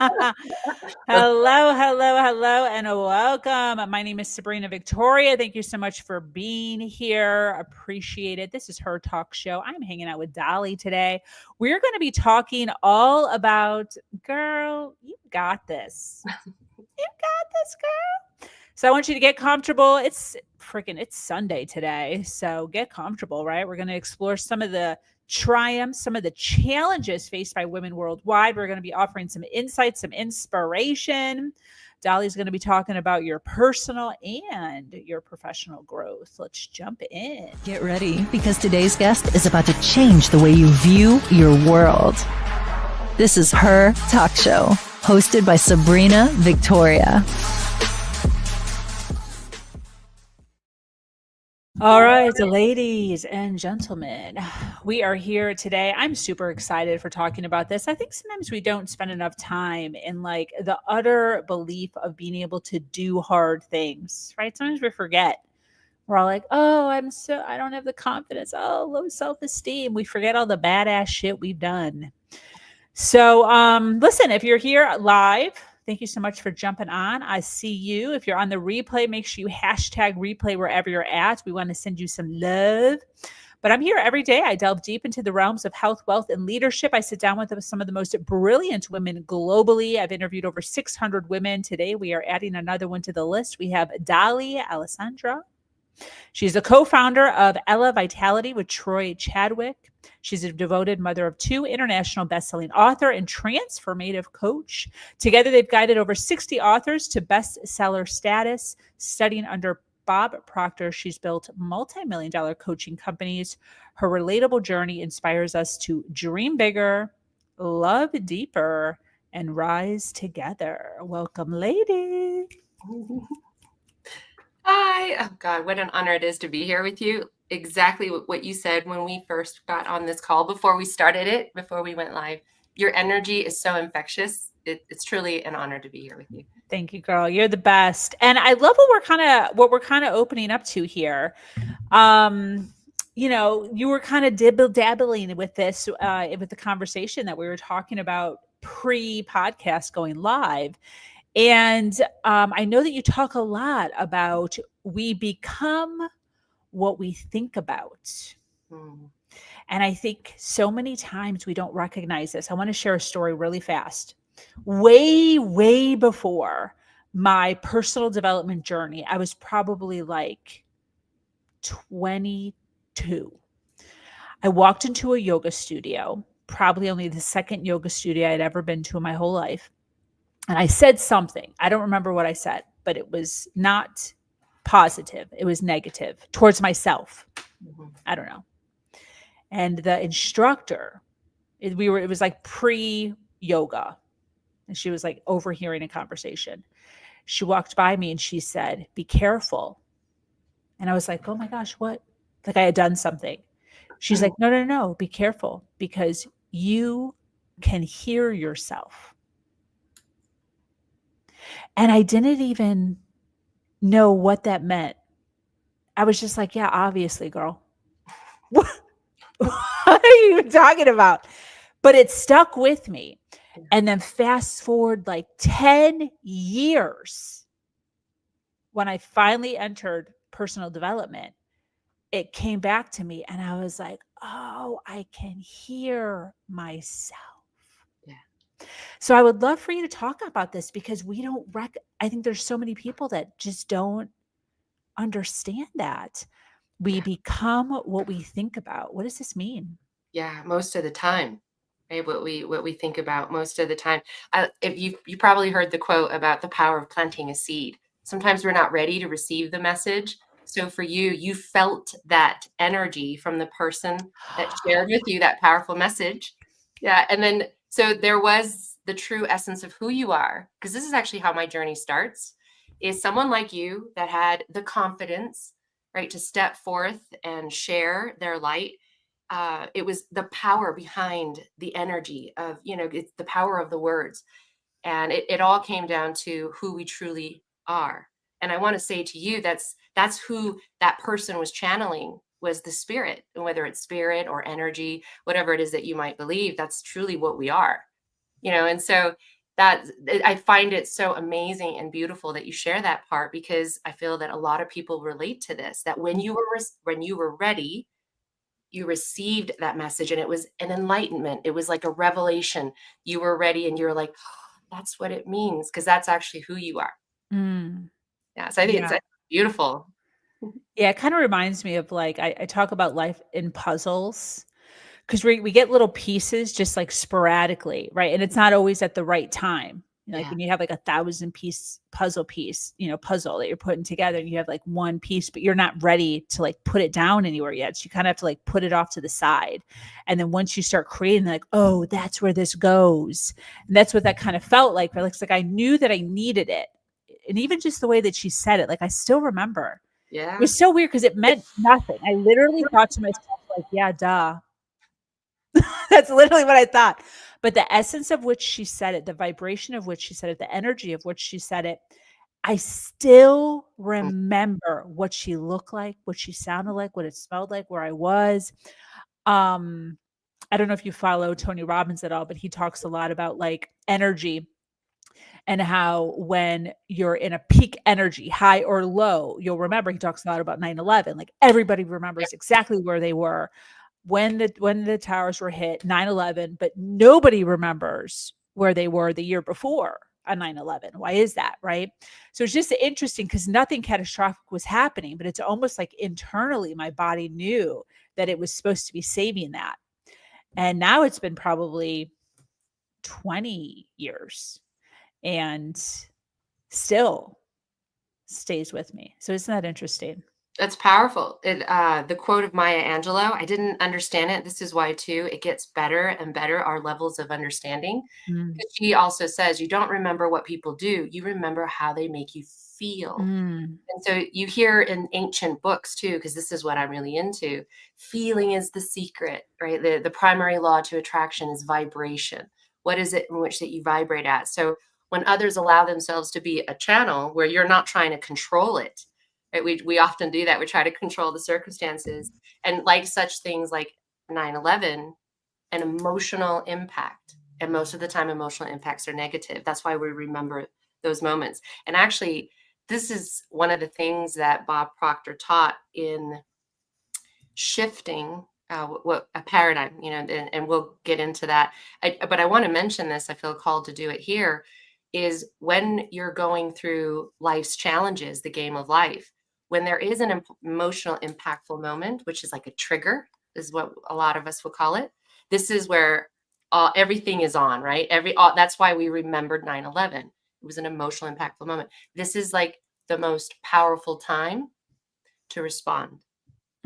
Hello, hello, hello, and welcome. My name is Sabrina Victoria. Thank you so much for being here. Appreciate it. This is her talk show. I'm hanging out with Dolly today. We're going to be talking all about, girl, you got this. You got this, girl. So I want you to get comfortable. It's Sunday today. So get comfortable, right? We're going to explore some of the triumphs, some of the challenges faced by women worldwide. We're going to be offering some insights, some inspiration. Dolly's going to be talking about your personal and your professional growth. Let's jump in. Get ready, because today's guest is about to change the way you view your world. This is Her Talk Show, hosted by Sabrina Victoria. All right, ladies and gentlemen, we are here today. I'm super excited for talking about this. I think sometimes we don't spend enough time in like the utter belief of being able to do hard things, right? Sometimes we forget. We're all like, oh, I don't have the confidence. Oh, low self-esteem. We forget all the badass shit we've done. So, listen, if you're here live, thank you so much for jumping on. I see you. If you're on the replay, make sure you hashtag replay wherever you're at. We want to send you some love. But I'm here every day. I delve deep into the realms of health, wealth, and leadership. I sit down with some of the most brilliant women globally. I've interviewed over 600 women. Today, we are adding another one to the list. We have Dolly Alessandra. She's a co-founder of Elevitality with Troy Chadwick. She's a devoted mother of two, international best-selling author and transformative coach. Together, they've guided over 60 authors to bestseller status. Studying under Bob Proctor, she's built multimillion-dollar coaching companies. Her relatable journey inspires us to dream bigger, love deeper, and rise together. Welcome, lady. Hi. Oh God, what an honor it is to be here with you. Exactly what you said when we first got on this call, before we started it, before we went live. Your energy is so infectious. It's truly an honor to be here with you. Thank you, girl. You're the best. And I love what we're kind of opening up to here. You were kind of dabbling with this with the conversation that we were talking about pre-podcast going live. And I know that you talk a lot about we become what we think about. And I think so many times we don't recognize this. I want to share a story really fast. Way before my personal development journey, I was probably like 22. I walked into a yoga studio, probably only the second yoga studio I'd ever been to in my whole life. And I said something. I don't remember what I said, but it was not positive. It was negative towards myself. I don't know. And the instructor, it was like pre-yoga. And she was like overhearing a conversation. She walked by me and she said, "Be careful." And I was like, oh my gosh, what? Like I had done something. She's like, no, be careful, because you can hear yourself. And I didn't even know what that meant. I was just like, yeah, obviously, girl. What are you even talking about? But it stuck with me. And then fast forward like 10 years, when I finally entered personal development, it came back to me and I was like, oh, I can hear myself. So I would love for you to talk about this, because we don't I think there's so many people that just don't understand that. We become what we think about. What does this mean? Yeah, most of the time, right? What we think about most of the time. If you probably heard the quote about the power of planting a seed. Sometimes we're not ready to receive the message. So for you felt that energy from the person that shared with you that powerful message. Yeah, and then so there was the true essence of who you are, because this is actually how my journey starts, is someone like you that had the confidence, right, to step forth and share their light. It was the power behind the energy of, it's the power of the words. And it all came down to who we truly are. And I want to say to you, that's who that person was channeling, was the spirit. And whether it's spirit or energy, whatever it is that you might believe, that's truly what we are. And so I find it so amazing and beautiful that you share that part, because I feel that a lot of people relate to this, that when you were ready, you received that message, and it was an enlightenment. It was like a revelation. You were ready, and you're like, "Oh, that's what it means," because that's actually who you are. Mm. Yeah, so I think Yeah. it's beautiful. Yeah, it kind of reminds me of like I talk about life in puzzles because we get little pieces just like sporadically, right? And it's not always at the right time. Like Yeah. when you have like 1,000 piece puzzle that you're putting together, and you have like one piece, but you're not ready to like put it down anywhere yet. So you kind of have to like put it off to the side. And then once you start creating, like, oh, that's where this goes. And that's what that kind of felt like. But it's like I knew that I needed it. And even just the way that she said it, like I still remember. It Yeah. was so weird because it meant nothing. I literally thought to myself, like, yeah, duh. That's literally what I thought. But the essence of which she said it, the vibration of which she said it, the energy of which she said it, I still Mm. remember what she looked like, what she sounded like, what it smelled like, where I was. Um, I don't know if you follow Tony Robbins at all, but he talks a lot about like energy and how when you're in a peak energy, high or low, you'll remember he talks a lot about 9/11. Like everybody remembers exactly where they were when the towers were hit, 9/11, but nobody remembers where they were the year before on 9/11. Why is that, right? So it's just interesting because nothing catastrophic was happening, but it's almost like internally my body knew that it was supposed to be saving that. And now it's been probably 20 years and still stays with me. So isn't that interesting? That's powerful. The quote of Maya Angelou, I didn't understand it. This is why too, it gets better and better, our levels of understanding. Mm. 'Cause she also says, you don't remember what people do, you remember how they make you feel. Mm. And so you hear in ancient books too, because this is what I'm really into, feeling is the secret, right? The primary law to attraction is vibration. What is it in which that you vibrate at? So when others allow themselves to be a channel where you're not trying to control it, right? We often do that. We try to control the circumstances. And like such things like 9/11, an emotional impact. And most of the time, emotional impacts are negative. That's why we remember those moments. And actually, this is one of the things that Bob Proctor taught in shifting what a paradigm, and we'll get into that. But I want to mention this. I feel called to do it here. Is when you're going through life's challenges, the game of life, when there is an emotional, impactful moment, which is like a trigger, is what a lot of us will call it. This is where everything is on, right? That's why we remembered 9/11. It was an emotional, impactful moment. This is like the most powerful time to respond.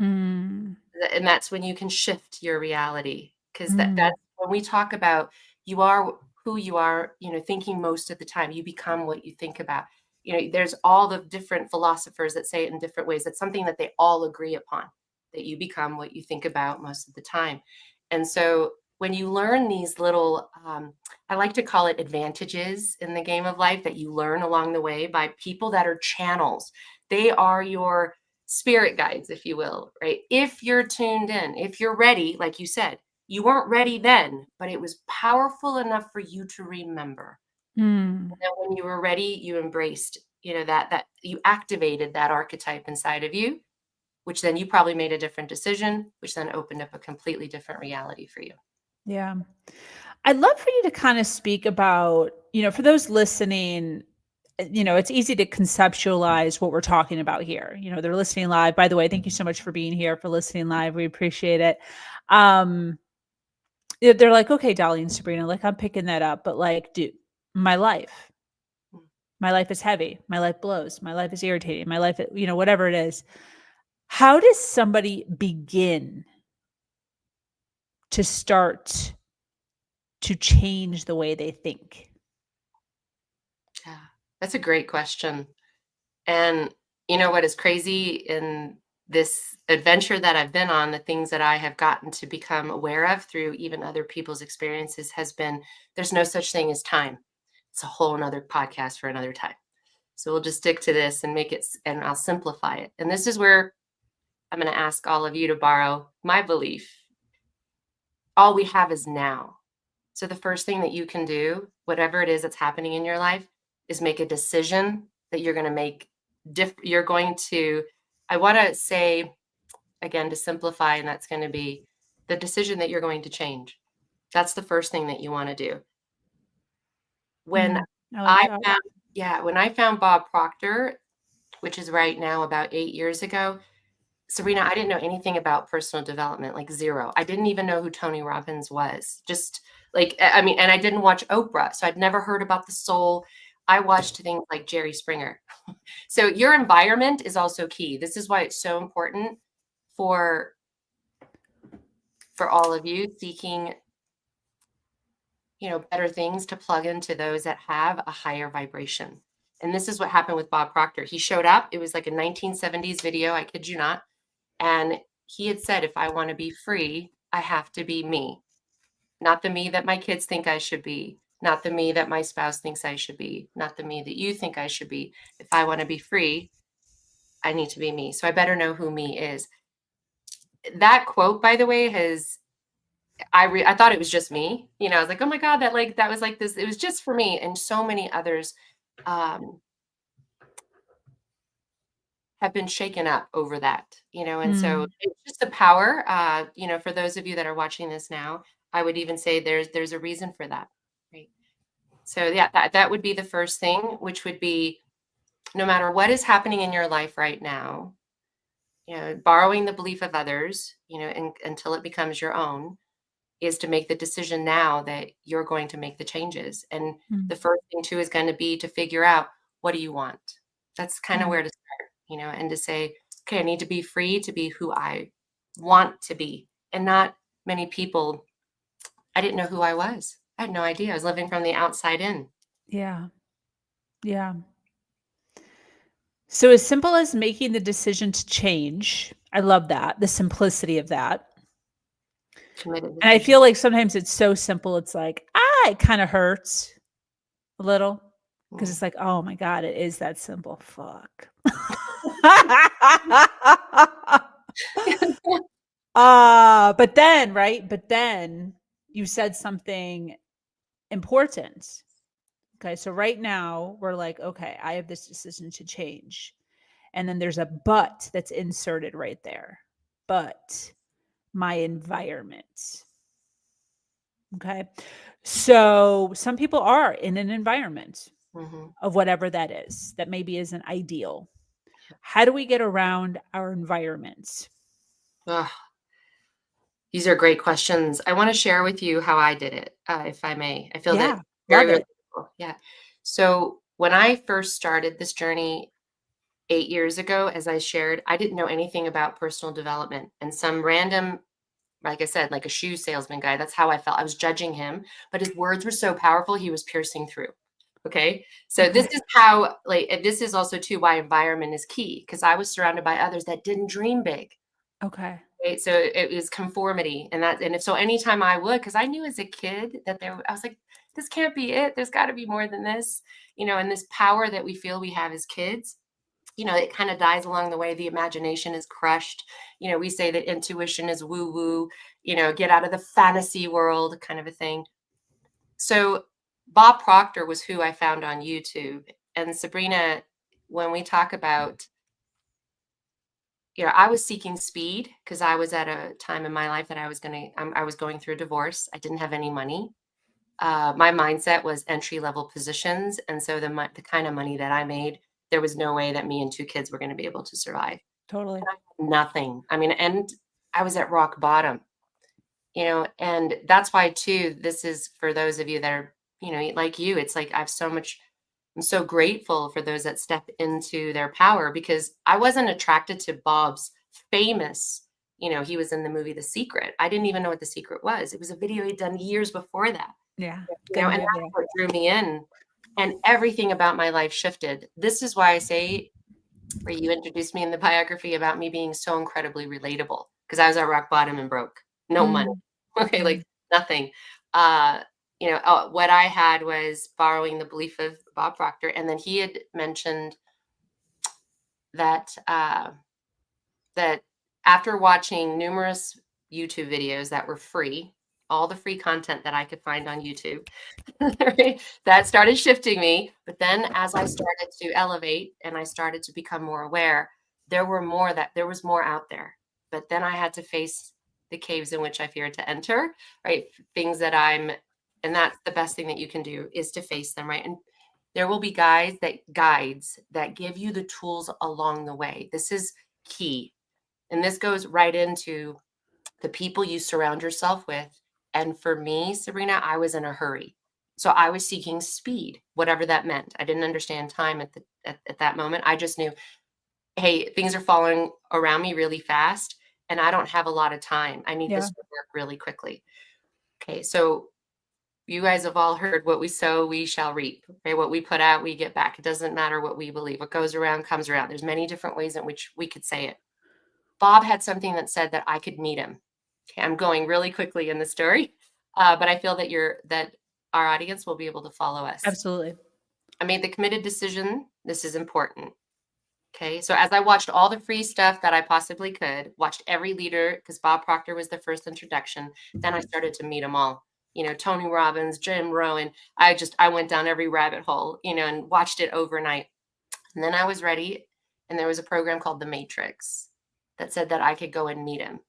Mm. And that's when you can shift your reality, because Mm. that's when we talk about you are who you are, thinking most of the time, you become what you think about. There's all the different philosophers that say it in different ways. That's something that they all agree upon, that you become what you think about most of the time. And so when you learn these little, I like to call it advantages in the game of life that you learn along the way by people that are channels. They are your spirit guides, if you will, right? If you're tuned in, if you're ready, like you said, you weren't ready then, but it was powerful enough for you to remember. Mm. And then when you were ready, you embraced, that you activated that archetype inside of you, which then you probably made a different decision, which then opened up a completely different reality for you. Yeah. I'd love for you to kind of speak about, for those listening, it's easy to conceptualize what we're talking about here. They're listening live. By the way, thank you so much for being here, for listening live. We appreciate it. Um, they're like, okay, Dolly and Sabrina, like I'm picking that up, but like, dude, my life, Mm. my life is heavy. My life blows. My life is irritating. My life, whatever it is. How does somebody begin to start to change the way they think? Yeah, that's a great question. And you know what is crazy in this adventure that I've been on, the things that I have gotten to become aware of through even other people's experiences has been there's no such thing as time. It's a whole nother podcast for another time. So we'll just stick to this and and I'll simplify it. And this is where I'm going to ask all of you to borrow my belief. All we have is now. So the first thing that you can do, whatever it is that's happening in your life, is make a decision that you're going to make. You're going to, I want to say again, to simplify, and that's going to be the decision that you're going to change. That's the first thing that you want to do. When I like I that. found, yeah, when I found Bob Proctor, which is right now about 8 years ago, Sabrina, I didn't know anything about personal development, like zero. I didn't even know who Tony Robbins was. Just like, I mean, and I didn't watch Oprah, so I'd never heard about the soul. I watched things like Jerry Springer. So your environment is also key. This is why it's so important for all of you seeking, better things, to plug into those that have a higher vibration. And this is what happened with Bob Proctor. He showed up. It was like a 1970s video, I kid you not. And he had said, if I want to be free, I have to be me. Not the me that my kids think I should be, not the me that my spouse thinks I should be, not the me that you think I should be. If I want to be free, I need to be me. So I better know who me is. That quote, by the way, I thought it was just me. I was like, oh my God, that was like this. It was just for me. And so many others have been shaken up over that, and so it's just the power, for those of you that are watching this now, I would even say there's a reason for that. Right. So yeah, that would be the first thing, which would be, no matter what is happening in your life right now, borrowing the belief of others, until it becomes your own, is to make the decision now that you're going to make the changes. And the first thing too is going to be to figure out, what do you want? That's kind of where to start, and to say, okay, I need to be free to be who I want to be. And not many people, I didn't know who I was. I had no idea. I was living from the outside in. Yeah. Yeah. So as simple as making the decision to change, I love that, the simplicity of that. Committed And I decision. feel like sometimes it's so simple, it's like, it kind of hurts a little, because it's like, oh my God, it is that simple. Fuck. But then, right? But then you said something important. Okay, so right now we're like, okay, I have this decision to change. And then there's a but that's inserted right there. But my environment. Okay. So some people are in an environment of whatever that is, that maybe isn't ideal. How do we get around our environments? Ugh, these are great questions. I want to share with you how I did it, if I may. I feel that Yeah, very love it. relatable. Yeah. So when I first started this journey 8 years ago, as I shared, I didn't know anything about personal development. And some random, like I said, like a shoe salesman guy, that's how I felt. I was judging him, but his words were so powerful, he was piercing through. Okay. So this is how, and this is also too why environment is key, because I was surrounded by others that didn't dream big. Okay. Right? So it was conformity, and if so, anytime I would, because I knew as a kid that I was like, this can't be it. There's got to be more than this, and this power that we feel we have as kids, it kind of dies along the way. The imagination is crushed. We say that intuition is woo woo, get out of the fantasy world kind of a thing. So Bob Proctor was who I found on YouTube. And Sabrina, when we talk about, I was seeking speed because I was at a time in my life that I was going through a divorce. I didn't have any money. My mindset was entry level positions. And so the kind of money that I made, there was no way that me and 2 kids were going to be able to survive. Totally. Nothing. I mean, and I was at rock bottom, and that's why too, this is for those of you that are, like you, it's like I'm so grateful for those that step into their power, because I wasn't attracted to Bob's famous, he was in the movie The Secret. I didn't even know what The Secret was. It was a video he'd done years before that. Yeah. And that's what drew me in. And everything about my life shifted. This is why I say, where you introduced me in the biography about me being so incredibly relatable, because I was at rock bottom and broke, no money. Okay, like nothing. What I had was borrowing the belief of Bob Proctor, and then he had mentioned that that after watching numerous YouTube videos that were free, all the free content that I could find on YouTube. Right? That started shifting me. But then as I started to elevate and I started to become more aware, there was more out there. But then I had to face the caves in which I feared to enter, right? Things that and that's the best thing that you can do, is to face them, right? And there will be guides that give you the tools along the way. This is key. And this goes right into the people you surround yourself with. And for me, Sabrina, I was in a hurry. So I was seeking speed, whatever that meant. I didn't understand time at that moment. I just knew, hey, things are falling around me really fast and I don't have a lot of time. I need this Yeah. to work really quickly. Okay, so you guys have all heard, what we sow, we shall reap. Okay, what we put out, we get back. It doesn't matter what we believe. What goes around comes around. There's many different ways in which we could say it. Bob had something that said that I could meet him. Okay, I'm going really quickly in the story, but I feel that our audience will be able to follow us. Absolutely. I made the committed decision. This is important. Okay, so as I watched all the free stuff that I possibly could, watched every leader, because Bob Proctor was the first introduction, then I started to meet them all. Tony Robbins, Jim Rohn. I went down every rabbit hole, and watched it overnight. And then I was ready, and there was a program called The Matrix that said that I could go and meet him.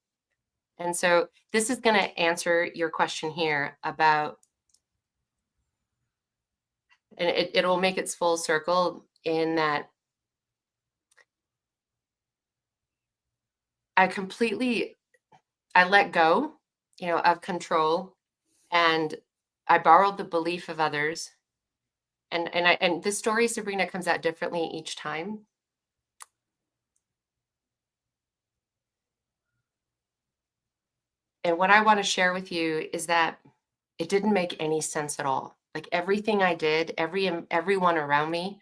And so this is going to answer your question here about, and it'll make its full circle in that I let go, of control, and I borrowed the belief of others. And this story, Sabrina, comes out differently each time. And what I want to share with you is that it didn't make any sense at all. Like everything I did, everyone around me,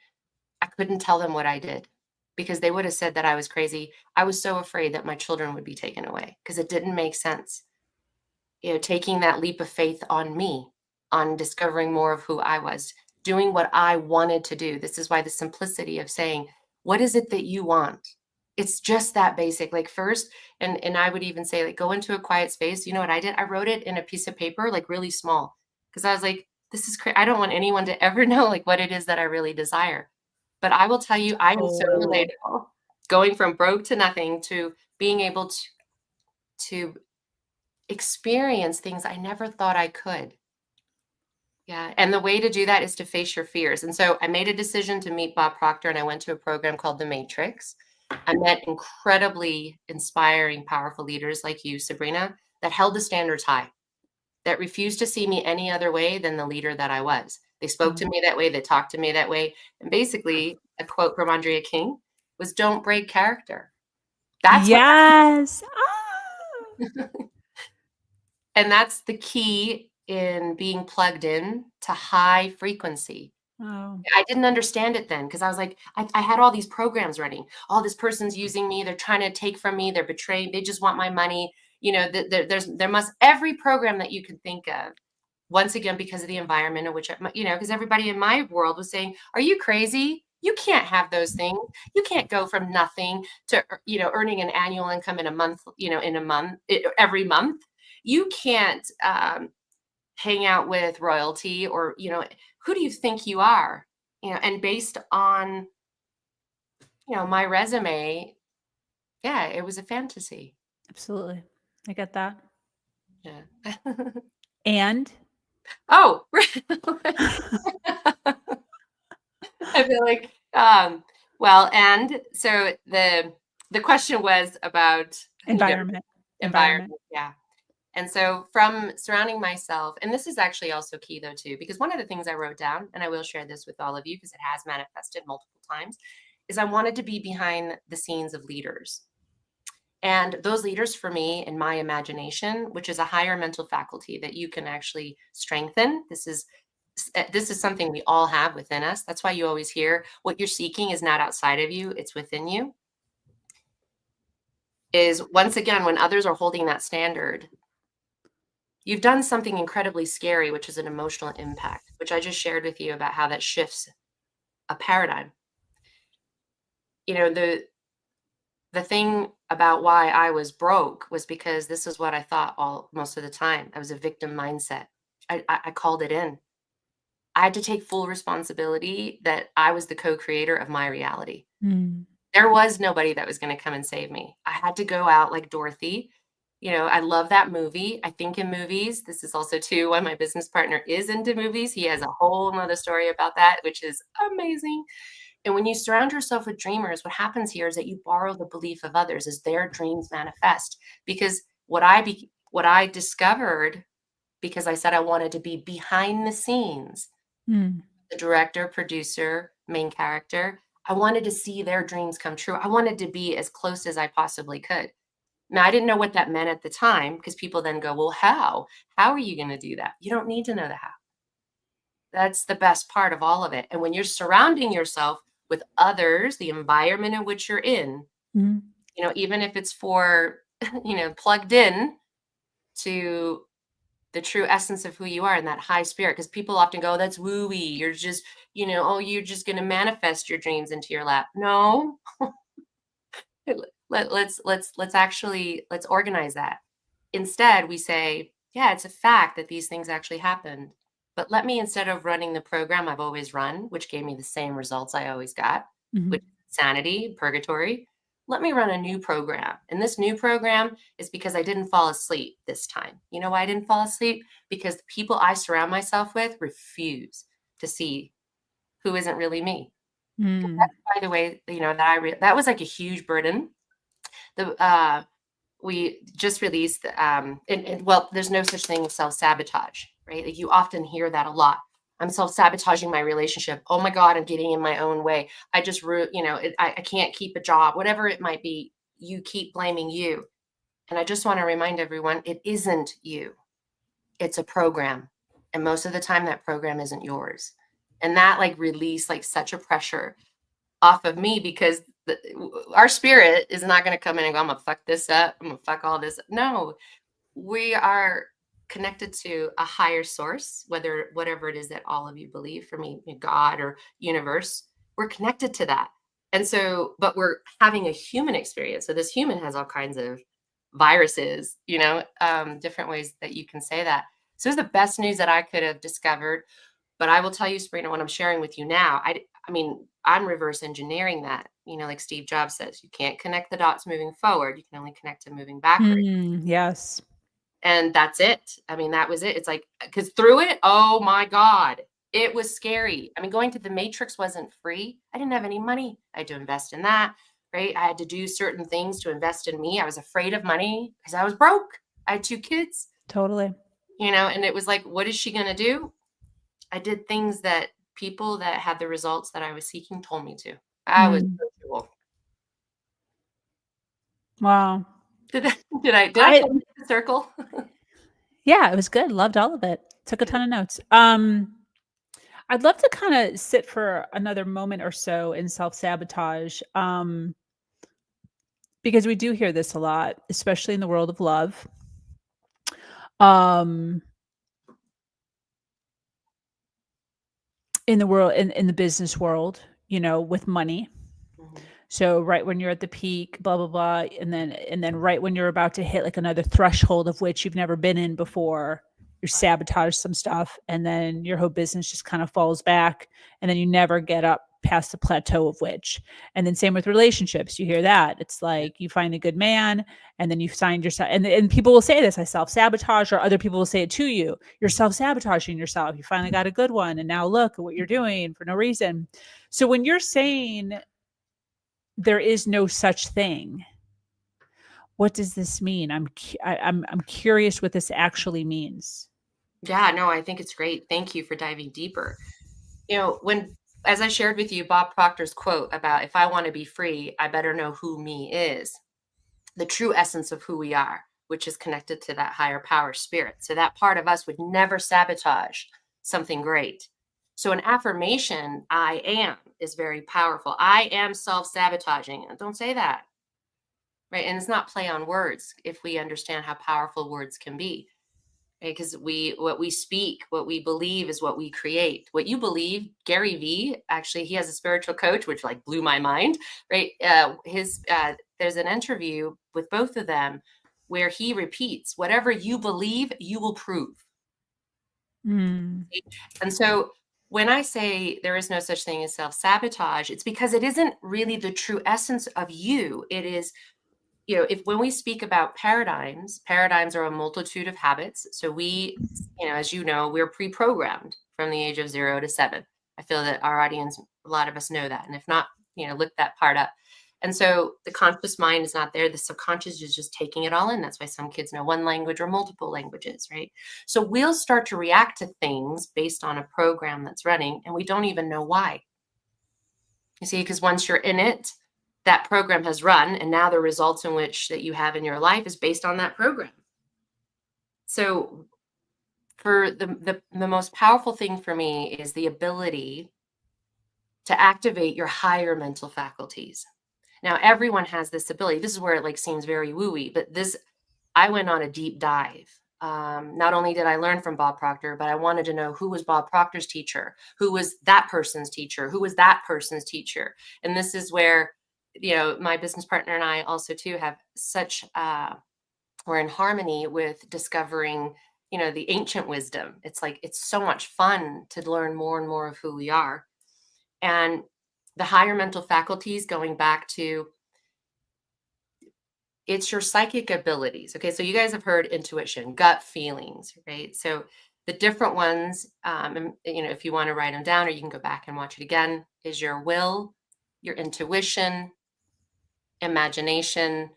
I couldn't tell them what I did because they would have said that I was crazy. I was so afraid that my children would be taken away because it didn't make sense. Taking that leap of faith on me, on discovering more of who I was, doing what I wanted to do. This is why the simplicity of saying, what is it that you want? It's just that basic. Like first, and I would even say, like, go into a quiet space. You know what I did? I wrote it in a piece of paper, like really small, because I was like, this is crazy. I don't want anyone to ever know like what it is that I really desire. But I will tell you, I am so Oh, relatable. Going from broke to nothing to being able to experience things I never thought I could. Yeah, and the way to do that is to face your fears. And so I made a decision to meet Bob Proctor, and I went to a program called The Matrix. I met incredibly inspiring, powerful leaders like you, Sabrina, that held the standards high, that refused to see me any other way than the leader that I was. They spoke to me that way, they talked to me that way. And basically, a quote from Andrea King was, don't break character. That's what yes. Ah! And that's the key in being plugged in to high frequency. Oh, I didn't understand it then because I was like, I had all these programs running. Oh, this person's using me. They're trying to take from me. They're betraying. They just want my money. There must every program that you can think of. Once again, because of the environment in which, because everybody in my world was saying, are you crazy? You can't have those things. You can't go from nothing to, earning an annual income in a month, every month. You can't hang out with royalty or, who do you think you are? And based on, my resume, yeah, it was a fantasy. absolutely. I get that. Yeah. And Oh, I feel like, well, and so the question was about, environment. environment. Yeah. And so from surrounding myself, and this is actually also key though, too, because one of the things I wrote down, and I will share this with all of you because it has manifested multiple times, is I wanted to be behind the scenes of leaders. And those leaders for me, in my imagination, which is a higher mental faculty that you can actually strengthen. This is something we all have within us. That's why you always hear what you're seeking is not outside of you, it's within you. Is once again, when others are holding that standard, you've done something incredibly scary, which is an emotional impact, which I just shared with you about how that shifts a paradigm. The the thing about why I was broke was because this is what I thought most of the time. I was a victim mindset. I called it in. I had to take full responsibility that I was the co-creator of my reality. Mm. There was nobody that was going to come and save me. I had to go out like Dorothy. You know, I love that movie. I think in movies. This is also too why my business partner is into movies. He has a whole nother story about that, which is amazing. And when you surround yourself with dreamers, what happens here is that you borrow the belief of others as their dreams manifest. Because what I discovered, because I said I wanted to be behind the scenes, Mm. the director, producer, main character, I wanted to see their dreams come true. I wanted to be as close as I possibly could. Now, I didn't know what that meant at the time, because people then go, well, how? How are you going to do that? You don't need to know the how. That's the best part of all of it. And when you're surrounding yourself with others, the environment in which you're in, Mm. you know, even if it's for, you know, plugged in to the true essence of who you are and that high spirit, because people often go, that's woo-y. You're just, you know, oh, you're just going to manifest your dreams into your lap. No, let's organize that. Instead, we say, yeah, it's a fact that these things actually happened. But let me, instead of running the program I've always run, which gave me the same results I always got, Mhm. which is sanity, purgatory, let me run a new program. And this new program is because I didn't fall asleep this time. You know why I didn't fall asleep? Because the people I surround myself with refuse to see who isn't really me. Mm. By the way, you know, that was like a huge burden. The We just released, well, there's no such thing as self-sabotage, right? Like, you often hear that a lot. I'm self-sabotaging my relationship. Oh my God, I'm getting in my own way. I just, you know, I can't keep a job, whatever it might be. You keep blaming you. And I just want to remind everyone, it isn't you. It's a program. And most of the time that program isn't yours. And that like released like such a pressure off of me, because our spirit is not going to come in and go, I'm going to fuck this up. I'm going to fuck all this. No, we are connected to a higher source, whatever it is that all of you believe. For me, God or universe, we're connected to that. And so, but we're having a human experience. So this human has all kinds of viruses, you know, different ways that you can say that. So it's the best news that I could have discovered. But I will tell you, Sabrina, what I'm sharing with you now, I mean, I'm reverse engineering that. You know, like Steve Jobs says, you can't connect the dots moving forward. You can only connect them moving backward. Mm. Yes. And that's it. I mean, that was it. It's like, because through it, oh my God, it was scary. I mean, going to the Matrix wasn't free. I didn't have any money. I had to invest in that, right? I had to do certain things to invest in me. I was afraid of money because I was broke. I had 2 kids, Totally. you know, and it was like, what is she going to do? I did things that people that had the results that I was seeking told me to. I was Mm. coachable. Wow. Did I I complete the circle? Yeah, it was good. Loved all of it. Took a ton of notes. I'd love to kinda sit for another moment or so in self-sabotage, because we do hear this a lot, especially in the world of love. Um, in the world in the business world, you know, with money. Mhm. So right when you're at the peak, blah, blah, blah, and then right when you're about to hit like another threshold of which you've never been in before, you Right. sabotage some stuff, and then your whole business just kind of falls back, and then you never get up past the plateau of which. And then same with relationships. You hear that. It's Yeah. like you find a good man, and then you find yourself, and people will say this, I self-sabotage, or other people will say it to you. You're self-sabotaging yourself. You finally got a good one, and now look at what you're doing for no reason. So when you're saying there is no such thing, what does this mean? I'm curious what this actually means. Yeah, no, I think it's great. Thank you for diving deeper. You know, as I shared with you, Bob Proctor's quote about, if I want to be free, I better know who me is, the true essence of who we are, which is connected to that higher power spirit. So that part of us would never sabotage something great. So an affirmation, I am, is very powerful. I am self-sabotaging. Don't say that, right? And it's not play on words if we understand how powerful words can be. Because what we speak, what we believe is what we create. What you believe, Gary V, actually, he has a spiritual coach, which like blew my mind, right? there's an interview with both of them where he repeats, whatever you believe, you will prove. Mm. And so when I say there is no such thing as self-sabotage, it's because it isn't really the true essence of you. It is, if when we speak about paradigms are a multitude of habits. So we, as you know, we're pre-programmed from the age of 0 to 7. I feel that our audience, a lot of us know that. And if not, look that part up. And so the conscious mind is not there. The subconscious is just taking it all in. That's why some kids know one language or multiple languages, right? So we'll start to react to things based on a program that's running, and we don't even know why. You see, because once you're in it, that program has run, and now the results in which that you have in your life is based on that program. So for the most powerful thing for me is the ability to activate your higher mental faculties. Now, everyone has this ability. This is where it seems very woo-y, but I went on a deep dive. Not only did I learn from Bob Proctor, but I wanted to know who was Bob Proctor's teacher, who was that person's teacher, who was that person's teacher. And this is where, my business partner and I also too have such, we're in harmony with discovering, the ancient wisdom. It's so much fun to learn more and more of who we are. And the higher mental faculties, going back to, it's your psychic abilities. Okay. So you guys have heard intuition, gut feelings, right? So the different ones, if you want to write them down or you can go back and watch it again, is your will, your intuition, imagination,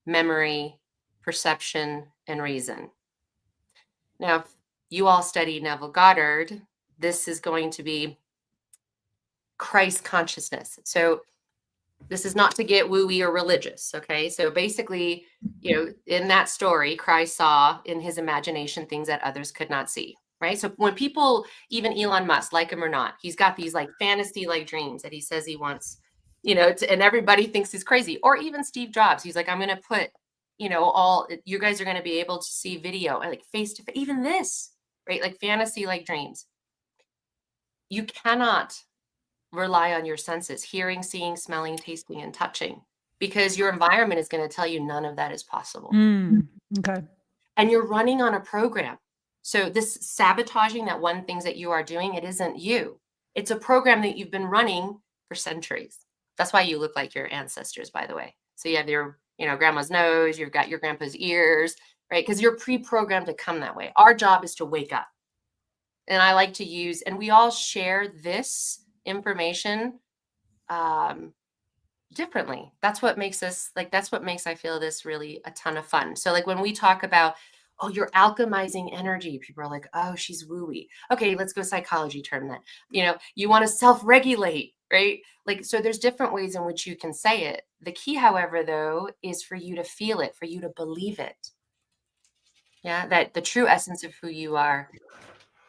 memory, perception, and reason. Now, if you all study Neville Goddard, this is going to be Christ consciousness. So this is not to get woo-y or religious, okay? So basically, in that story, Christ saw in his imagination things that others could not see, right? So when people, even Elon Musk, like him or not, he's got these fantasy-like dreams that he says he wants, and everybody thinks he's crazy. Or even Steve Jobs, he's like, I'm going to put, you guys are going to be able to see video and face-to-face, even this, right? Fantasy-like dreams. You cannot rely on your senses, hearing, seeing, smelling, tasting, and touching, because your environment is going to tell you none of that is possible. Okay. And you're running on a program. So this sabotaging that one things that you are doing, it isn't you. It's a program that you've been running for centuries. That's why you look like your ancestors, by the way. So you have your, grandma's nose, you've got your grandpa's ears, right? Because you're pre-programmed to come that way. Our job is to wake up. And I like to use, and we all share this information differently. That's what makes us I feel this really a ton of fun. So when we talk about, oh, you're alchemizing energy, people are like, oh, she's wooey. Okay, let's go psychology term then. You want to self-regulate, right? So there's different ways in which you can say it. The key, however, though, is for you to feel it, for you to believe it. Yeah, that the true essence of who you are,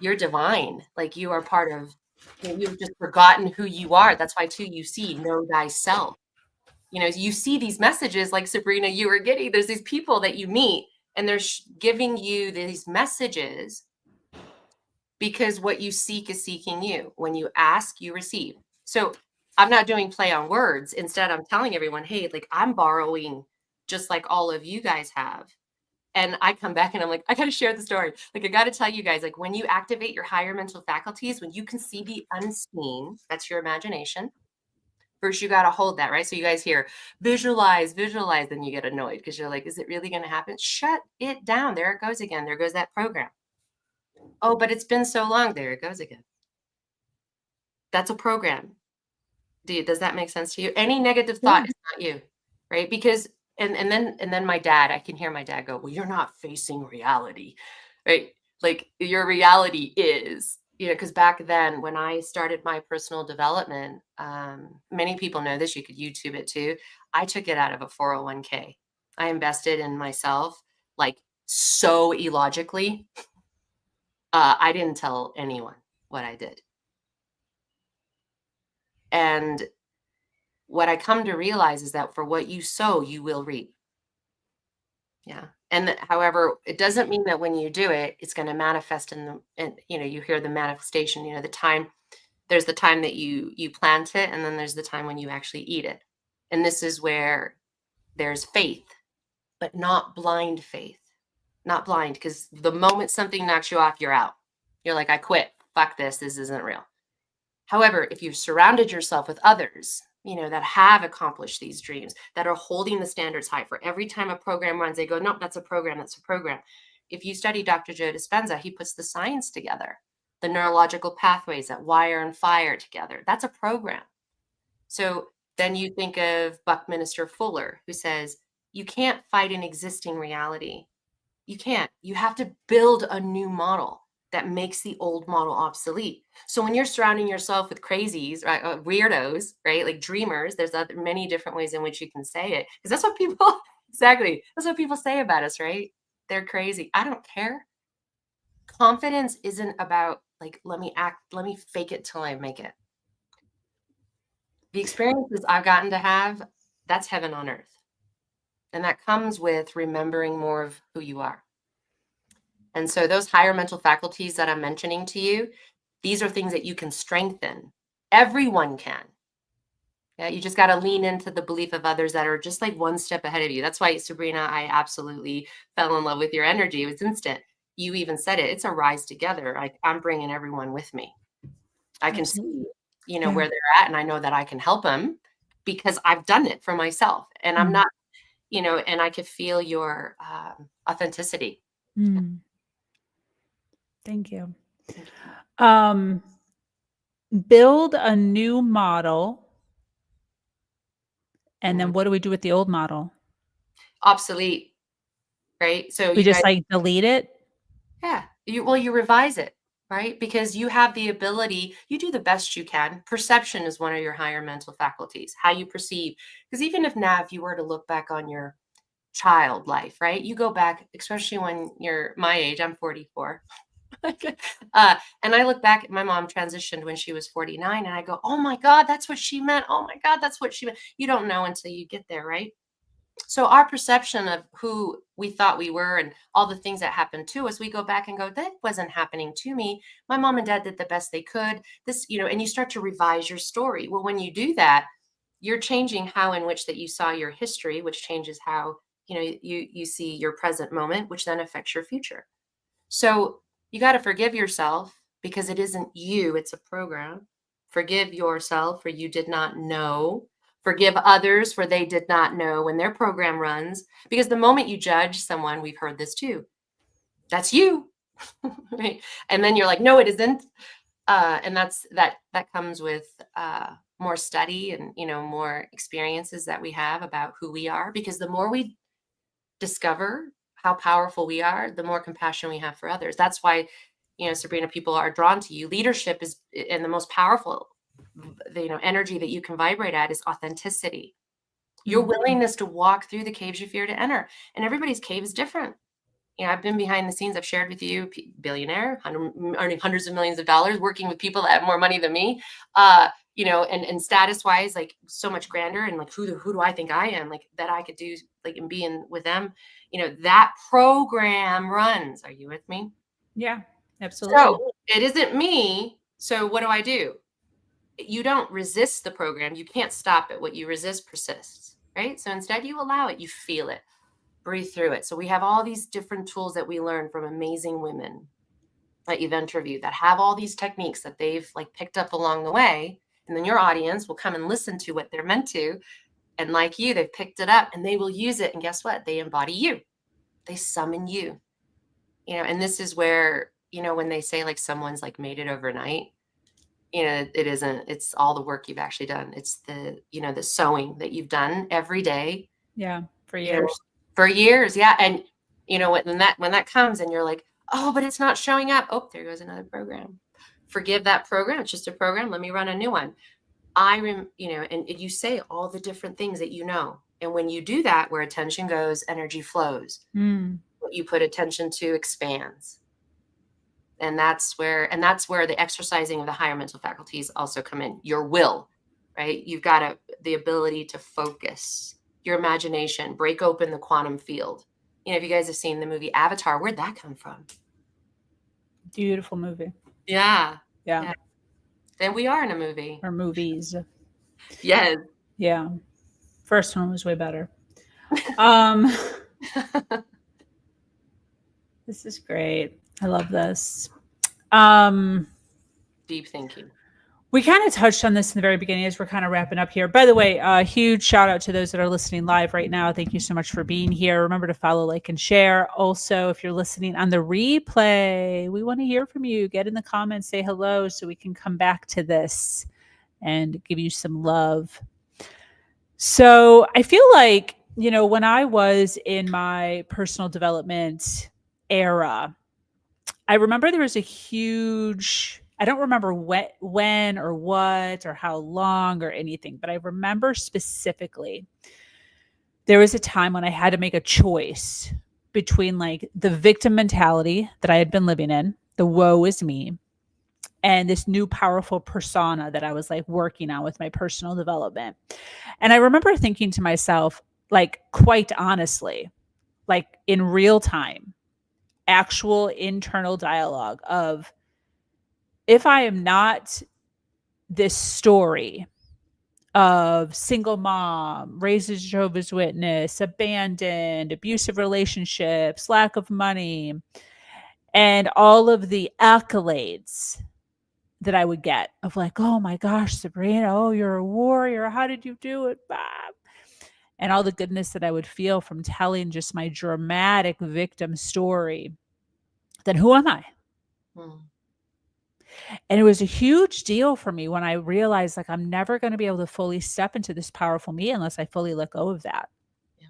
you're divine. You are part of, you've just forgotten who you are. That's why too, you see, know thyself. You see these messages like Sabrina, you were getting, there's these people that you meet and they're giving you these messages because what you seek is seeking you. When you ask, you receive. So I'm not doing play on words. Instead, I'm telling everyone, hey, I'm borrowing just like all of you guys have. And I come back and I'm like, I got to share the story. I got to tell you guys, when you activate your higher mental faculties, when you can see the unseen, that's your imagination. First, you got to hold that, right? So you guys hear visualize, then you get annoyed because you're like, is it really going to happen? Shut it down. There it goes again. There goes that program. Oh, but it's been so long. There it goes again. That's a program. Does that make sense to you? Any negative thought is not you, right? Because and then my dad, I can hear my dad go, well, you're not facing reality, right? Your reality is, because back then when I started my personal development, many people know this, you could YouTube it too. I took it out of a 401k. I invested in myself, so illogically. I didn't tell anyone what I did. And what I come to realize is that for what you sow, you will reap. Yeah. And however, it doesn't mean that when you do it, it's going to manifest you hear the manifestation, there's the time that you plant it, and then there's the time when you actually eat it. And this is where There's faith, but not blind faith. Not blind, because the moment something knocks you off, you're out. You're like, I quit. Fuck this. This isn't real. However, if you've surrounded yourself with others, that have accomplished these dreams, that are holding the standards high, for every time a program runs, they go, nope, that's a program. That's a program. If you study Dr. Joe Dispenza, he puts the science together, the neurological pathways that wire and fire together. That's a program. So then you think of Buckminster Fuller, who says, you can't fight an existing reality. You can't. You have to build a new model that makes the old model obsolete. So when you're surrounding yourself with crazies, right, weirdos, right, like dreamers, there's many different ways in which you can say it, because that's what people, exactly, that's what people say about us, right? They're crazy. I don't care. Confidence isn't about like, let me fake it till I make it. The experiences I've gotten to have, that's heaven on earth. And that comes with remembering more of who you are. And so those higher mental faculties that I'm mentioning to you, these are things that you can strengthen. Everyone can. Yeah, you just got to lean into the belief of others that are just like one step ahead of you. That's why, Sabrina, I absolutely fell in love with your energy. It was instant. You even said it. It's a rise together. I'm bringing everyone with me. I can see, where they're at, and I know that I can help them because I've done it for myself. And I'm not, and I could feel your authenticity. Thank you. Build a new model. And then what do we do with the old model? Obsolete, right? So we just like delete it? Yeah. You revise it, right? Because you have the ability, you do the best you can. Perception is one of your higher mental faculties, how you perceive. Because even if now, if you were to look back on your child life, right? You go back, especially when you're my age, I'm 44. And I look back, my mom transitioned when she was 49, and I go, oh my God, that's what she meant. Oh my God, that's what she meant. You don't know until you get there, right? So our perception of who we thought we were and all the things that happened to us, we go back and go, that wasn't happening to me. My mom and dad did the best they could. This, and you start to revise your story. Well, when you do that, you're changing how in which that you saw your history, which changes how, you see your present moment, which then affects your future. So you got to forgive yourself, because it isn't you, it's a program. Forgive yourself, for you did not know. Forgive others, for they did not know when their program runs. Because the moment you judge someone, we've heard this too, that's you. Right? And then you're like, no, it isn't. And that comes with more study and, more experiences that we have about who we are. Because the more we discover how powerful we are, the more compassion we have for others. That's why, Sabrina, people are drawn to you. Leadership is, and the most powerful, energy that you can vibrate at is authenticity. Your willingness to walk through the caves you fear to enter. And everybody's cave is different. I've been behind the scenes. I've shared with you, billionaire, earning hundreds of millions of dollars, working with people that have more money than me, and status wise, like so much grander. And like, who do I think I am? Like that I could do, like, and be in with them, that program runs. Are you with me? Yeah, absolutely. So it isn't me. So what do? You don't resist the program. You can't stop it. What you resist persists, right? So instead you allow it, you feel it. Breathe through it. So we have all these different tools that we learn from amazing women that you've interviewed that have all these techniques that they've like picked up along the way. And then your audience will come and listen to what they're meant to. And like you, they've picked it up and they will use it. And guess what? They embody you. They summon you. And this is where, when they say like someone's like made it overnight, it isn't. It's all the work you've actually done. It's the, the sewing that you've done every day. Yeah, for years. For years, yeah. And when that comes and you're like, oh, but it's not showing up. Oh, there goes another program. Forgive that program. It's just a program. Let me run a new one. And you say all the different things that you know. And when you do that, where attention goes, energy flows. What you put attention to expands. And that's where the exercising of the higher mental faculties also come in. Your will, right? You've got the ability to focus. Your imagination, break open the quantum field. If you guys have seen the movie Avatar, where'd that come from? Beautiful movie. Yeah. Yeah. Then we are in a movie. Or movies. Yes. Yeah. First one was way better. Um, this is great. I love this. Um, Deep thinking. we kind of touched on this in the very beginning as we're kind of wrapping up here. By the way, a huge shout out to those that are listening live right now. Thank you so much for being here. Remember to follow, like, and share. Also, if you're listening on the replay, we want to hear from you. Get in the comments, say hello so we can come back to this and give you some love. So I feel like, when I was in my personal development era, I remember there was a huge, I don't remember when or what or how long or anything, but I remember specifically there was a time when I had to make a choice between like the victim mentality that I had been living in, the woe is me, and this new powerful persona that I was like working on with my personal development. And I remember thinking to myself, like, quite honestly, like in real time, actual internal dialogue of, if I am not this story of single mom, raises Jehovah's Witness, abandoned, abusive relationships, lack of money, and all of the accolades that I would get of like, oh my gosh, Sabrina, oh, you're a warrior. How did you do it, Bob? And all the goodness that I would feel from telling just my dramatic victim story, then who am I? Hmm. And it was a huge deal for me when I realized like I'm never going to be able to fully step into this powerful me unless I fully let go of that. Yeah.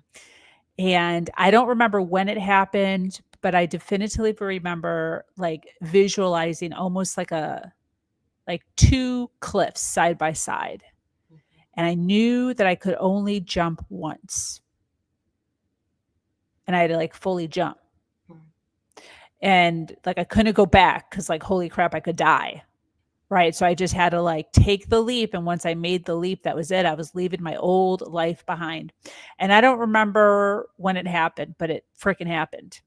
And I don't remember when it happened, but I definitively remember like visualizing almost like two cliffs side by side. And I knew that I could only jump once. And I had to like fully jump. And like I couldn't go back because like, holy crap, I could die. Right. So I just had to like take the leap. And once I made the leap, that was it. I was leaving my old life behind. And I don't remember when it happened, but it freaking happened.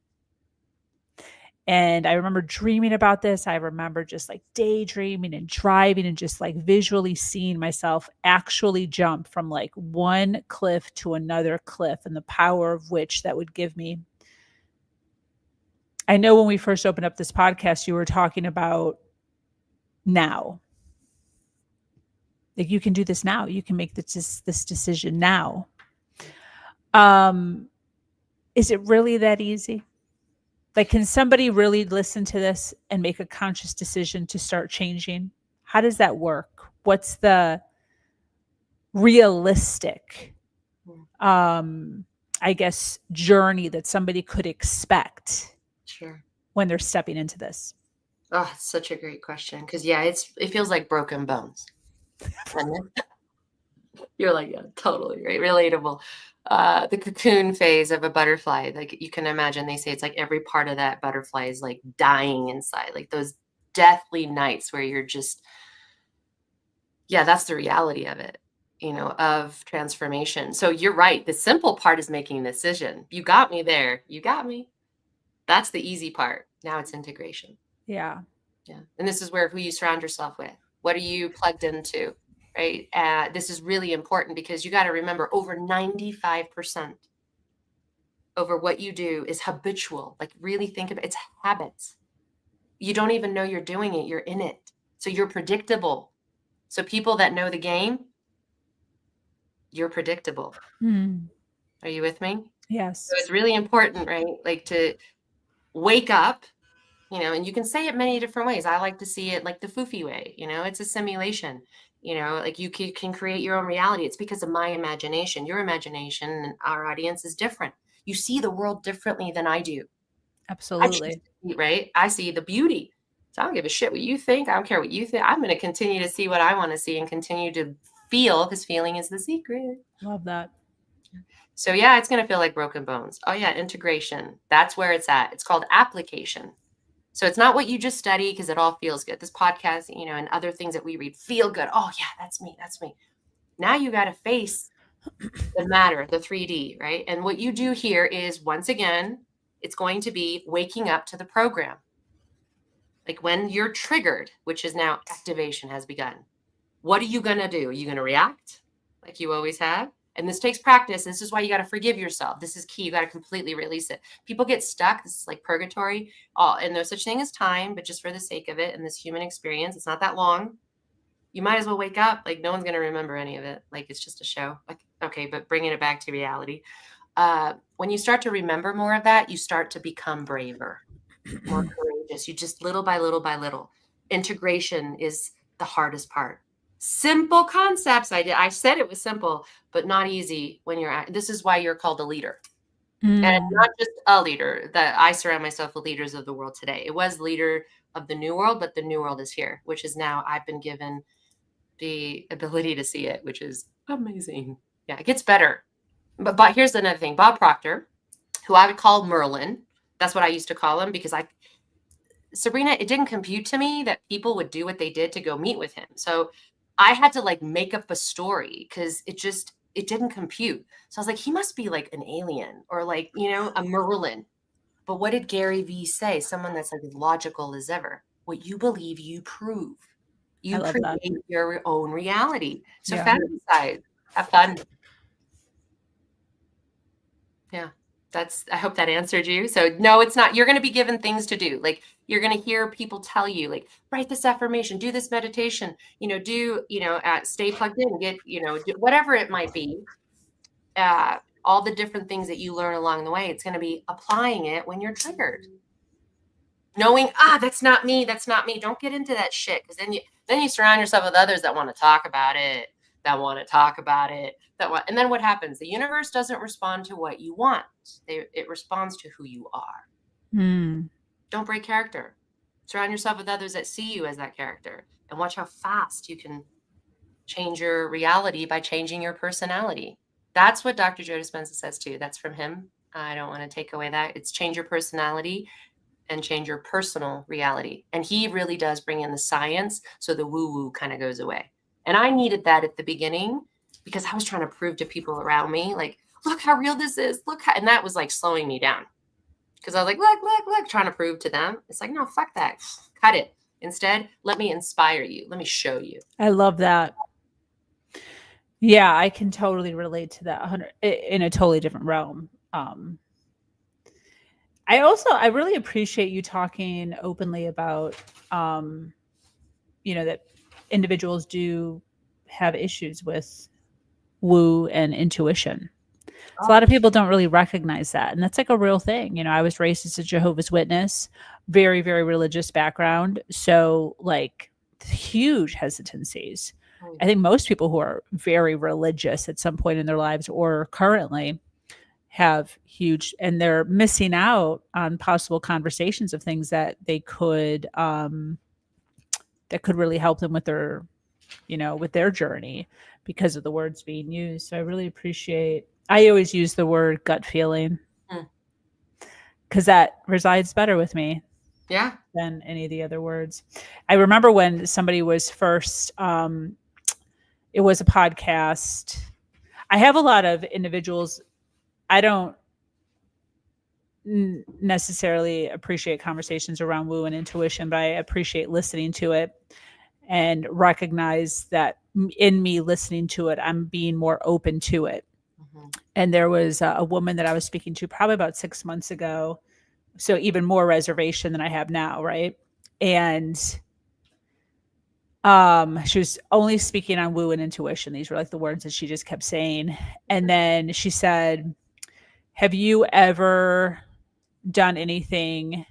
And I remember dreaming about this. I remember just like daydreaming and driving and just like visually seeing myself actually jump from like one cliff to another cliff, and the power of which that would give me. I know when we first opened up this podcast, you were talking about now. Like, you can do this now. You can make this decision now. Is it really that easy? Like, can somebody really listen to this and make a conscious decision to start changing? How does that work? What's the realistic, I guess, journey that somebody could expect when they're stepping into this? Oh, it's such a great question. Because yeah, it feels like broken bones. You're like, yeah, totally right. Relatable. The cocoon phase of a butterfly, like you can imagine, they say it's like every part of that butterfly is like dying inside, like those deathly nights where you're just, yeah, that's the reality of it, of transformation. So you're right. The simple part is making a decision. You got me there. You got me. That's the easy part. Now it's integration. Yeah. Yeah. And this is where who you surround yourself with. What are you plugged into? Right. This is really important because you got to remember over 95% over what you do is habitual. Like, really think about it's habits. You don't even know you're doing it. You're in it. So you're predictable. So people that know the game, you're predictable. Are you with me? Yes. So it's really important, right? Like to wake up, and you can say it many different ways. I like to see it like the foofy way, it's a simulation, like you can create your own reality. It's because of my imagination. Your imagination and our audience is different. You see the world differently than I do. Absolutely. Right? I see the beauty. So I don't give a shit what you think. I don't care what you think. I'm going to continue to see what I want to see and continue to feel, because feeling is the secret. Love that. So yeah, it's going to feel like broken bones. Oh yeah, integration. That's where it's at. It's called application. So it's not what you just study because it all feels good. This podcast, and other things that we read feel good. Oh yeah, that's me. That's me. Now you got to face the matter, the 3D, right? And what you do here is, once again, it's going to be waking up to the program. Like when you're triggered, which is now activation has begun. What are you going to do? Are you going to react like you always have? And this takes practice. This is why you got to forgive yourself. This is key. You got to completely release it. People get stuck. This is like purgatory. And there's such thing as time, but just for the sake of it and this human experience, it's not that long. You might as well wake up. Like, no one's going to remember any of it. Like, it's just a show. Like, okay, but bringing it back to reality. When you start to remember more of that, you start to become braver, more courageous. You just little by little by little. Integration is the hardest part. Simple concepts. I said it was simple, but not easy when this is why you're called a leader. And not just a leader. That I surround myself with leaders of the world today. It was leader of the new world, but the new world is here, which is now I've been given the ability to see it, which is amazing. Yeah, it gets better. But here's another thing. Bob Proctor, who I would call Merlin, that's what I used to call him, because Sabrina, it didn't compute to me that people would do what they did to go meet with him. So I had to like make up a story because it didn't compute. So I was like, he must be like an alien or like, a Merlin. But what did Gary Vee say? Someone that's like as logical as ever. What you believe, you prove. You create your own reality. So fantasize, have fun. Yeah, I hope that answered you. So no, it's not. You're going to be given things to do. Like you're going to hear people tell you, like, write this affirmation, do this meditation, stay plugged in, get, do whatever it might be. All the different things that you learn along the way. It's going to be applying it when you're triggered. Knowing, that's not me. That's not me. Don't get into that shit. Because then you surround yourself with others that want to talk about it, and then what happens? The universe doesn't respond to what you want. It responds to who you are. Don't break character. Surround yourself with others that see you as that character, and watch how fast you can change your reality by changing your personality. That's what Dr. Joe Dispenza says too. That's from him. I don't want to take away that. It's change your personality and change your personal reality. And he really does bring in the science, so the woo-woo kind of goes away. And I needed that at the beginning because I was trying to prove to people around me, like, look how real this is. And that was like slowing me down. Because I was like, look, trying to prove to them. It's like, no, fuck that. Cut it. Instead, let me inspire you. Let me show you. I love that. Yeah, I can totally relate to that in a totally different realm. I really appreciate you talking openly about, that individuals do have issues with woo and intuition. So a lot of people don't really recognize that. And that's like a real thing. I was raised as a Jehovah's Witness, very, very religious background. So like huge hesitancies. I think most people who are very religious at some point in their lives or currently have huge, and they're missing out on possible conversations of things that they could, that could really help them with their, with their journey because of the words being used. So I really appreciate, I always use the word gut feeling because that resides better with me. Yeah. Than any of the other words. I remember when somebody was first, it was a podcast. I have a lot of individuals. I don't necessarily appreciate conversations around woo and intuition, but I appreciate listening to it and recognize that in me listening to it, I'm being more open to it. And there was a woman that I was speaking to probably about 6 months ago. So even more reservation than I have now. Right. And she was only speaking on woo and intuition. These were like the words that she just kept saying. And then she said, have you ever done anything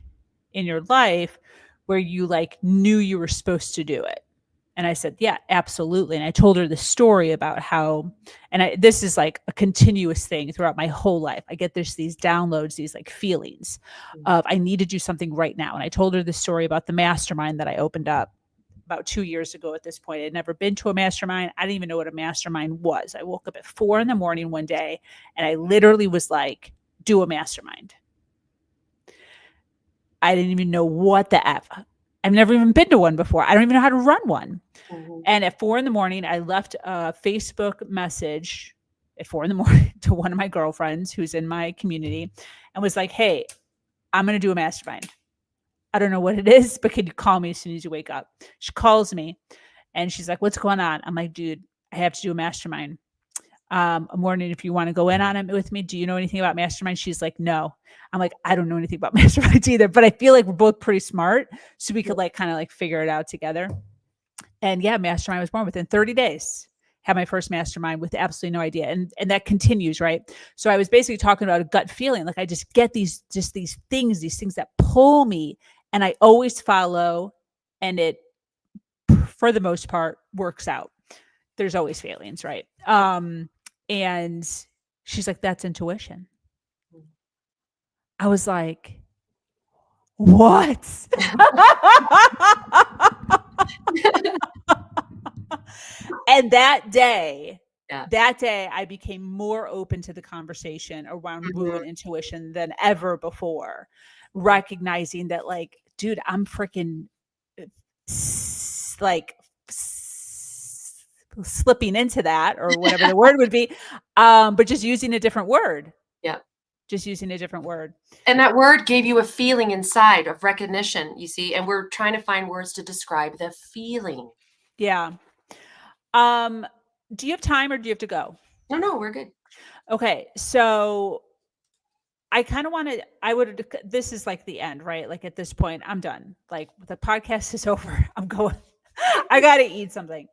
in your life where you like knew you were supposed to do it? And I said, yeah, absolutely. And I told her the story about how, and this is like a continuous thing throughout my whole life. I get these downloads, these like feelings of I need to do something right now. And I told her the story about the mastermind that I opened up about 2 years ago at this point. I'd never been to a mastermind. I didn't even know what a mastermind was. I woke up at 4 a.m. one day and I literally was like, do a mastermind. I didn't even know what the F. I've never even been to one before. I don't even know how to run one. And at 4 a.m, I left a Facebook message at 4 a.m. to one of my girlfriends who's in my community and was like, hey, I'm going to do a mastermind. I don't know what it is, but can you call me as soon as you wake up? She calls me and she's like, what's going on? I'm like, dude, I have to do a mastermind. I'm wondering if you want to go in on it with me. Do you know anything about masterminds? She's like, no. I'm like, I don't know anything about masterminds either, but I feel like we're both pretty smart. So we could like kind of like figure it out together. And yeah, mastermind was born within 30 days. Had my first mastermind with absolutely no idea. And that continues, right? So I was basically talking about a gut feeling. Like I just get these things that pull me, and I always follow, and it for the most part works out. There's always failings, right? And she's like, that's intuition. I was like, what? And that day, Yeah. I became more open to the conversation around woo and intuition than ever before, recognizing that, like, dude, I'm freaking like slipping into that or whatever the word would be, but just using a different word. Yeah. Just using a different word. And that word gave you a feeling inside of recognition, you see, and we're trying to find words to describe the feeling. Yeah. Do you have time or do you have to go? No, we're good. Okay. So I kind of want to, this is like the end, right? Like at this point, I'm done. Like the podcast is over. I'm going, I got to eat something.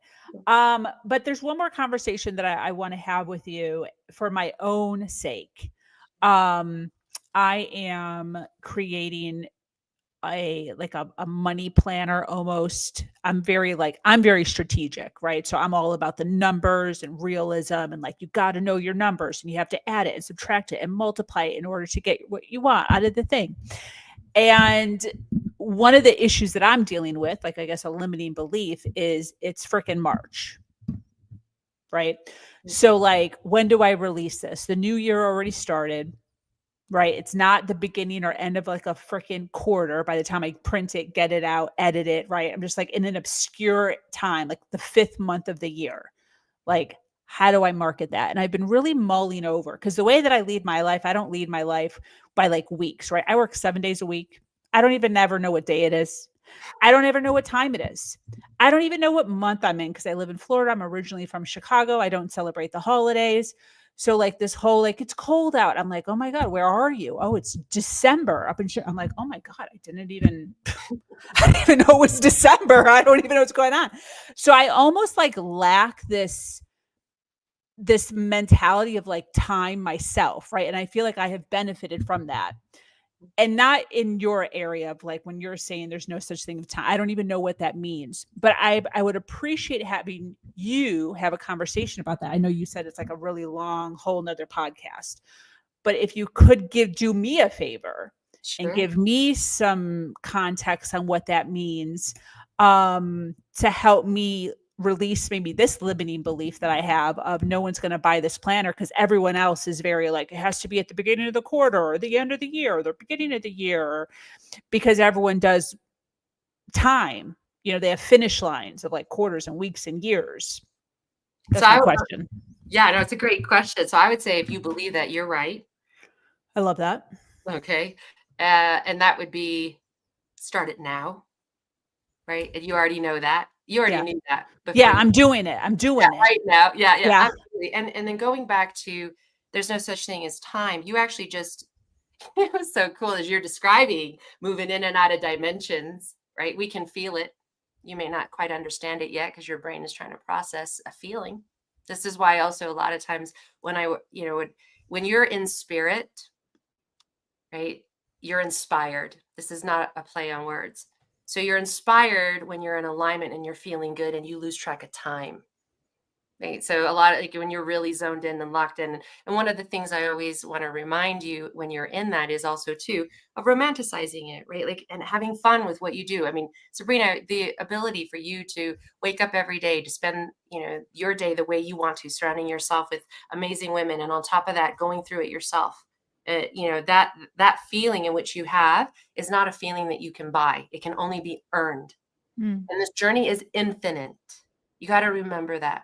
But there's one more conversation that I want to have with you for my own sake. I am creating a money planner almost. I'm very strategic, right? So I'm all about the numbers and realism, and like you got to know your numbers and you have to add it and subtract it and multiply it in order to get what you want out of the thing. And one of the issues that I'm dealing with, like I guess a limiting belief, is it's freaking March. Right? So like, when do I release this? The new year already started. Right. It's not the beginning or end of like a freaking quarter by the time I print it, get it out, edit it. Right. I'm just like in an obscure time, like the 5th month of the year. Like, how do I market that? And I've been really mulling over, because the way that I lead my life, I don't lead my life by like weeks, right? I work 7 days a week. I don't even ever know what day it is. I don't ever know what time it is. I don't even know what month I'm in because I live in Florida. I'm originally from Chicago. I don't celebrate the holidays. So like this whole, like, it's cold out. I'm like, oh my God, where are you? Oh, it's December up in I'm like, oh my God, I didn't even know it was December. I don't even know what's going on. So I almost like lack this mentality of like time myself. Right. And I feel like I have benefited from that. And not in your area of like when you're saying there's no such thing as time. I don't even know what that means, but I would appreciate having you have a conversation about that. I know you said it's like a really long whole nother podcast, but if you could do me a favor and give me some context on what that means, to help me release maybe this limiting belief that I have of no one's going to buy this planner because everyone else is very like, it has to be at the beginning of the quarter or the end of the year or the beginning of the year, because everyone does time. They have finish lines of like quarters and weeks and years. That's my question. Yeah, no, it's a great question. So I would say if you believe that, you're right. I love that. Okay. And that would be start it now. Right. And you already know that. You already knew that. Yeah, I'm doing it. I'm doing it right now. Yeah, absolutely. And then going back to there's no such thing as time. You actually just, it was so cool as you're describing moving in and out of dimensions, right? We can feel it. You may not quite understand it yet because your brain is trying to process a feeling. This is why also a lot of times when when you're in spirit, right, you're inspired. This is not a play on words. So you're inspired when you're in alignment and you're feeling good and you lose track of time. Right. So a lot of like when you're really zoned in and locked in. And one of the things I always want to remind you when you're in that is also too of romanticizing it, right? Like, and having fun with what you do. I mean, Sabrina, the ability for you to wake up every day to spend, your day the way you want to, surrounding yourself with amazing women. And on top of that, going through it yourself. That feeling in which you have is not a feeling that you can buy. It can only be earned. And this journey is infinite. You got to remember that.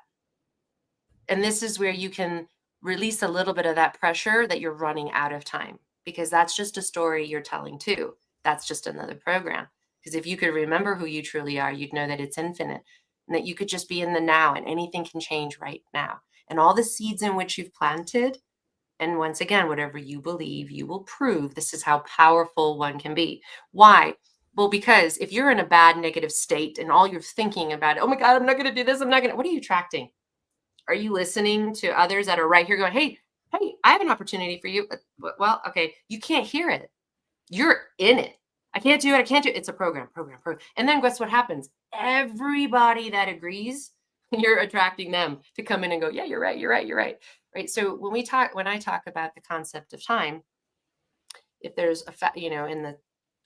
And this is where you can release a little bit of that pressure that you're running out of time, because that's just a story you're telling too. That's just another program. Because if you could remember who you truly are, you'd know that it's infinite. and that you could just be in the now and anything can change right now. And all the seeds in which you've planted, and once again, whatever you believe, you will prove. This is how powerful one can be. Why? Well, because if you're in a bad negative state and all you're thinking about, oh my God, I'm not going to do this, I'm not going to, what are you attracting? Are you listening to others that are right here going, hey, I have an opportunity for you. Well, okay, you can't hear it. You're in it. I can't do it. I can't do it. It's a program. And then guess what happens? Everybody that agrees, you're attracting them to come in and go, yeah, you're right. Right. So when I talk about the concept of time, if there's in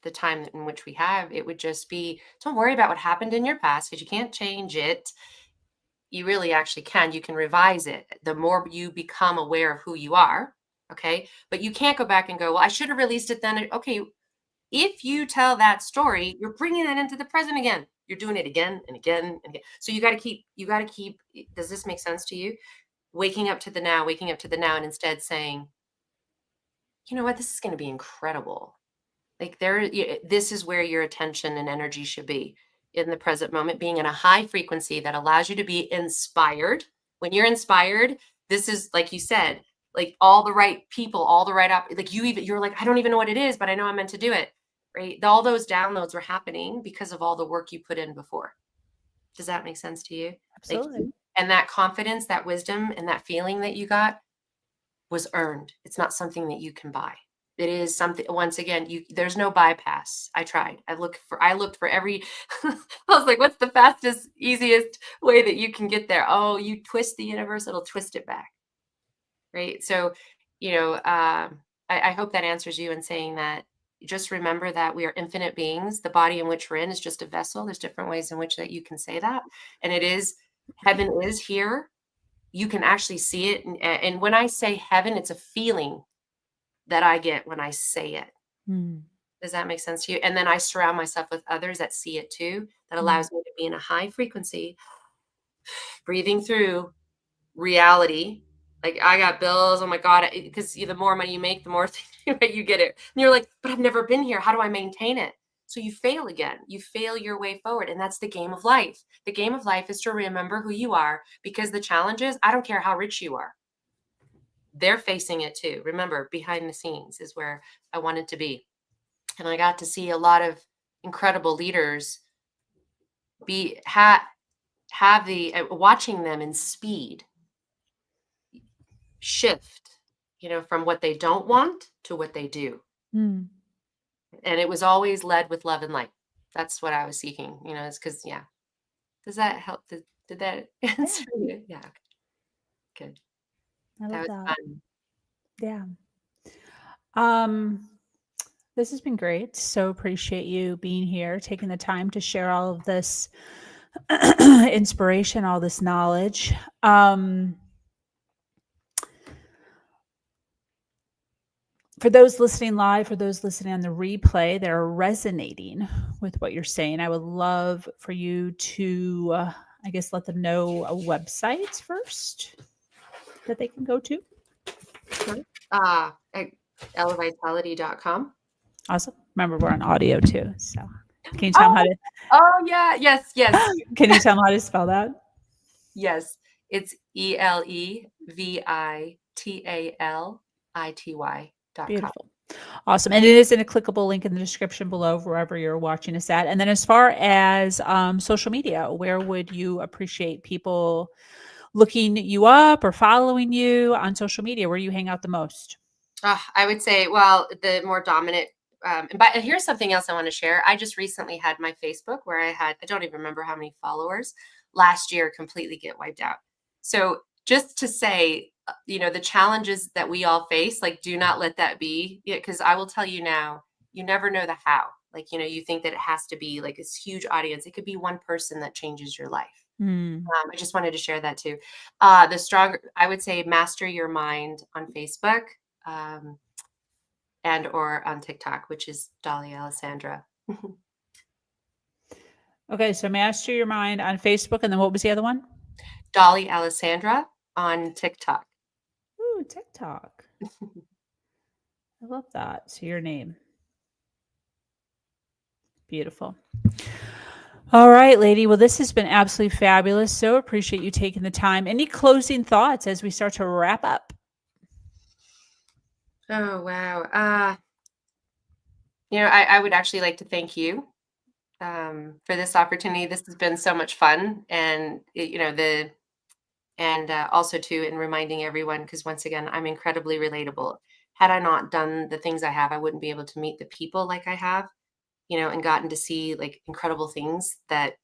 the time in which we have, it would just be, don't worry about what happened in your past because you can't change it. You really actually can. You can revise it. The more you become aware of who you are. Okay. But you can't go back and go, well, I should have released it then. Okay. If you tell that story, you're bringing it into the present again. You're doing it again and again and again. So you got to keep, does this make sense to you? Waking up to the now, and instead saying, you know what, this is going to be incredible. Like this is where your attention and energy should be in the present moment, being in a high frequency that allows you to be inspired. When you're inspired, this is, like you said, like all the right people, all the right like you're like, I don't even know what it is, but I know I'm meant to do it. Right? All those downloads were happening because of all the work you put in before. Does that make sense to you? Absolutely. And that confidence, that wisdom, and that feeling that you got was earned. It's not something that you can buy. It is something, once again, there's no bypass. I tried. I looked for every, I was like, what's the fastest, easiest way that you can get there? Oh, you twist the universe, it'll twist it back. Right. So, I hope that answers you in saying that just remember that we are infinite beings. The body in which we're in is just a vessel. There's different ways in which that you can say that. And heaven is here. You can actually see it. And when I say heaven, it's a feeling that I get when I say it. Does that make sense to you? And then I surround myself with others that see it too. That allows me to be in a high frequency, breathing through reality. Like, I got bills. Oh my God. Because the more money you make, the more you get it. And you're like, but I've never been here. How do I maintain it? So you fail again. You fail your way forward. And that's the game of life. The game of life is to remember who you are, because the challenge is, I don't care how rich you are. They're facing it too. Remember, behind the scenes is where I wanted to be. And I got to see a lot of incredible leaders have the watching them in speed shift, from what they don't want to what they do. And it was always led with love and light. That's what I was seeking, it's because, yeah. Does that help? Did that answer you? Yeah. Good. I love that. Fun. Yeah. This has been great. So appreciate you being here, taking the time to share all of this inspiration, all this knowledge. For those listening live, for those listening on the replay that are resonating with what you're saying, I would love for you to, I guess, let them know a website first that they can go to. Elevitality.com. Awesome. Remember, we're on audio too. So can you tell them how to? Oh, yeah. Yes. Can you tell them how to spell that? Yes. It's ELEVITALITY.com. Beautiful. Awesome. And it is in a clickable link in the description below, wherever you're watching us at. And then as far as social media, where would you appreciate people looking you up or following you on social media? Where you hang out the most? I would say, well, the more dominant. But here's something else I want to share. I just recently had my Facebook where I don't even remember how many followers last year completely get wiped out. So just to say, the challenges that we all face, like, do not let that be, because I will tell you now, you never know the how. Like, you think that it has to be like this huge audience. It could be one person that changes your life. I just wanted to share that too. I would say, master your mind on Facebook. And or on TikTok, which is Dolly Alessandra. Okay, so master your mind on Facebook, and then what was the other one? Dolly Alessandra on TikTok. Ooh, TikTok. I love that. So your name. Beautiful. All right, lady. Well, this has been absolutely fabulous. So appreciate you taking the time. Any closing thoughts as we start to wrap up? Oh, wow. I would actually like to thank you for this opportunity. This has been so much fun, and also too in reminding everyone, because once again, I'm incredibly relatable. Had I not done the things I have, I wouldn't be able to meet the people like I have, and gotten to see like incredible things that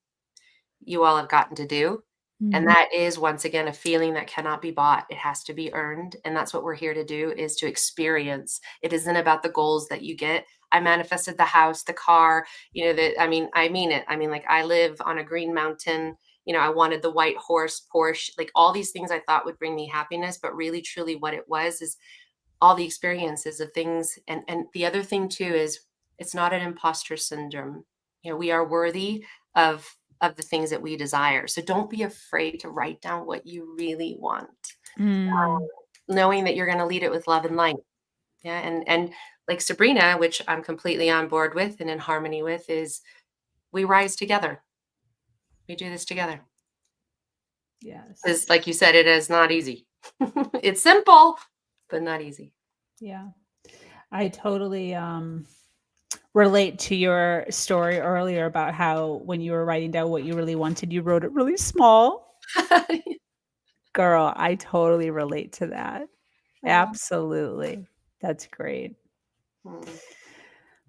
you all have gotten to do. And Mhm. that is once again a feeling that cannot be bought. It has to be earned. And that's what we're here to do, is to experience. It isn't about the goals that you get. I manifested the house, the car, that I mean it. I mean, like, I live on a green mountain. I wanted the white horse Porsche, like all these things I thought would bring me happiness, but really truly what it was is all the experiences of things. And the other thing too is it's not an imposter syndrome. We are worthy of the things that we desire. So don't be afraid to write down what you really want, Mm, knowing that you're going to lead it with love and light. Yeah. And like Sabrina, which I'm completely on board with and in harmony with, is we rise together. We do this together. yes. Because like you said, it is not easy. It's simple, but not easy. Yeah. I totally relate to your story earlier about how when you were writing down what you really wanted, you wrote it really small. Girl, I totally relate to that. Absolutely. That's great. Mm.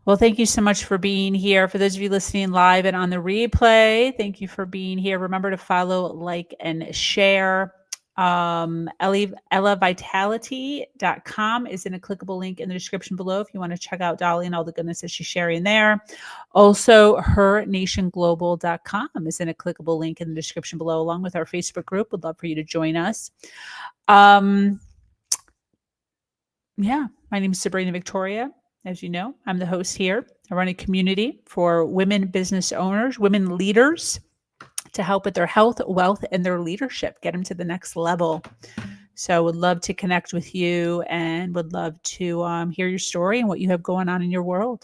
Well, thank you so much for being here. For those of you listening live and on the replay, thank you for being here. Remember to follow, like, and share. Elevitality.com is in a clickable link in the description below if you want to check out Dolly and all the goodness that she's sharing there. Also, hernationglobal.com is in a clickable link in the description below, along with our Facebook group. Would love for you to join us. Yeah, my name is Sabrina Victoria. As you know, I'm the host here. I run a community for women business owners, women leaders, to help with their health, wealth, and their leadership, get them to the next level. So would love to connect with you and would love to hear your story and what you have going on in your world.